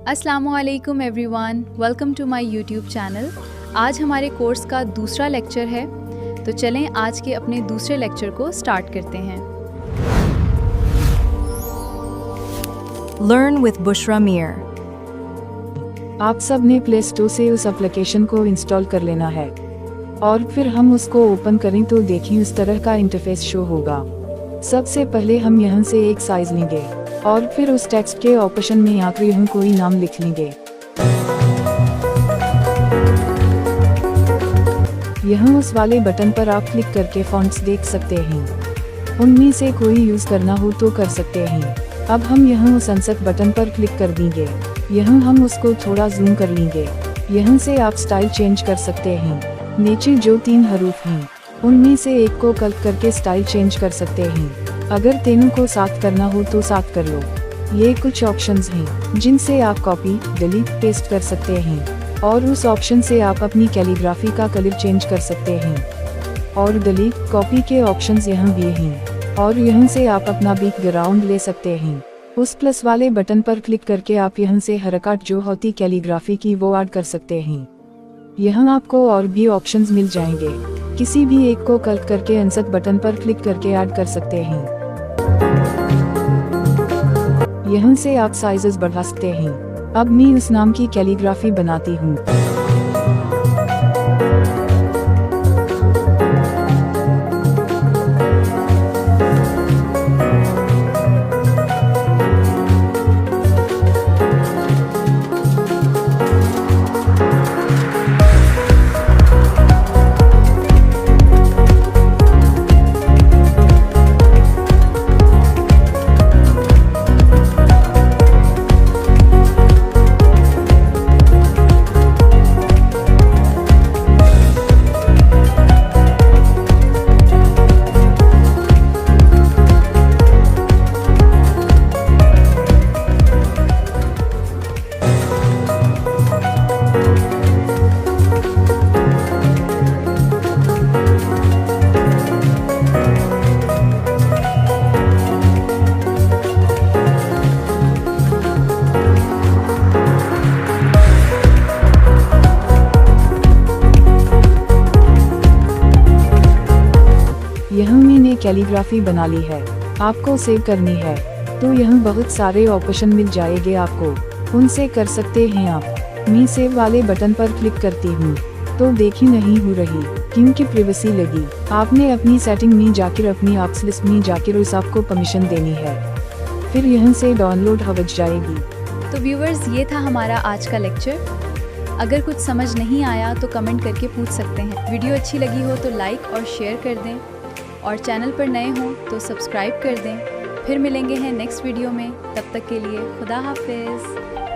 अस्सलामुअलैकुम everyone, welcome to my YouTube channel. आज हमारे कोर्स का दूसरा लेक्चर है, तो चलें आज के अपने दूसरे लेक्चर को स्टार्ट करते हैं। Learn with Bushra Mir. आप सब ने प्ले स्टोर से उस एप्लीकेशन को इंस्टॉल कर लेना है और फिर हम उसको ओपन करें तो देखिए इस तरह का इंटरफेस शो होगा। सबसे पहले हम यहाँ से एक साइज लेंगे और फिर उस टेक्स्ट के ऑप्शन में यहाँ पर हम कोई नाम लिख लेंगे। यहाँ उस वाले बटन पर आप क्लिक करके फॉन्ट्स देख सकते हैं, उनमें से कोई यूज़ करना हो तो कर सकते हैं। अब हम यहाँ उस अनसेट बटन पर क्लिक कर देंगे। यहाँ हम उसको थोड़ा जूम कर लेंगे। यहाँ से आप स्टाइल चेंज कर सकते हैं। नीचे जो 3 हरूफ हैं उनमें से एक को क्लिक करके स्टाइल चेंज कर सकते हैं। अगर तीनों को साथ करना हो तो साथ कर लो। ये कुछ ऑप्शंस हैं जिनसे आप कॉपी, डिलीट, पेस्ट कर सकते हैं और उस ऑप्शन से आप अपनी कैलीग्राफी का कलर चेंज कर सकते हैं। और डिलीट, कॉपी के ऑप्शंस यहाँ भी हैं और यहाँ से आप अपना बैकग्राउंड ले सकते हैं। उस प्लस वाले बटन पर क्लिक करके आप यहाँ से हरकत जो होती कैलीग्राफी की वो ऐड कर सकते हैं। यहाँ आपको और भी ऑप्शंस मिल जाएंगे, किसी भी एक को क्लिक करके अनसेट बटन पर क्लिक करके ऐड कर सकते हैं। यहाँ से आप साइजेस बढ़ा सकते हैं। अब मैं उस नाम की कैलीग्राफी बनाती हूँ। यहाँ मैंने कैलीग्राफी बना ली है। आपको सेव करनी है तो यहाँ बहुत सारे ऑप्शन मिल जाएंगे, आपको उनसे कर सकते हैं आप। मैं सेव वाले बटन पर क्लिक करती हूँ तो देखी नहीं हो रही क्योंकि प्राइवेसी लगी। आपने अपनी सेटिंग में जाकर अपनी एप्स लिस्ट में जाकर उस ऐप को परमिशन देनी है, फिर यहाँ से डाउनलोड हो जाएगी। तो व्यूवर्स, ये था हमारा आज का लेक्चर। अगर कुछ समझ नहीं आया तो कमेंट करके पूछ सकते हैं। वीडियो अच्छी लगी हो तो लाइक और शेयर कर दें और चैनल पर नए हों तो सब्सक्राइब कर दें। फिर मिलेंगे हैं नेक्स्ट वीडियो में, तब तक के लिए खुदा हाफिज़।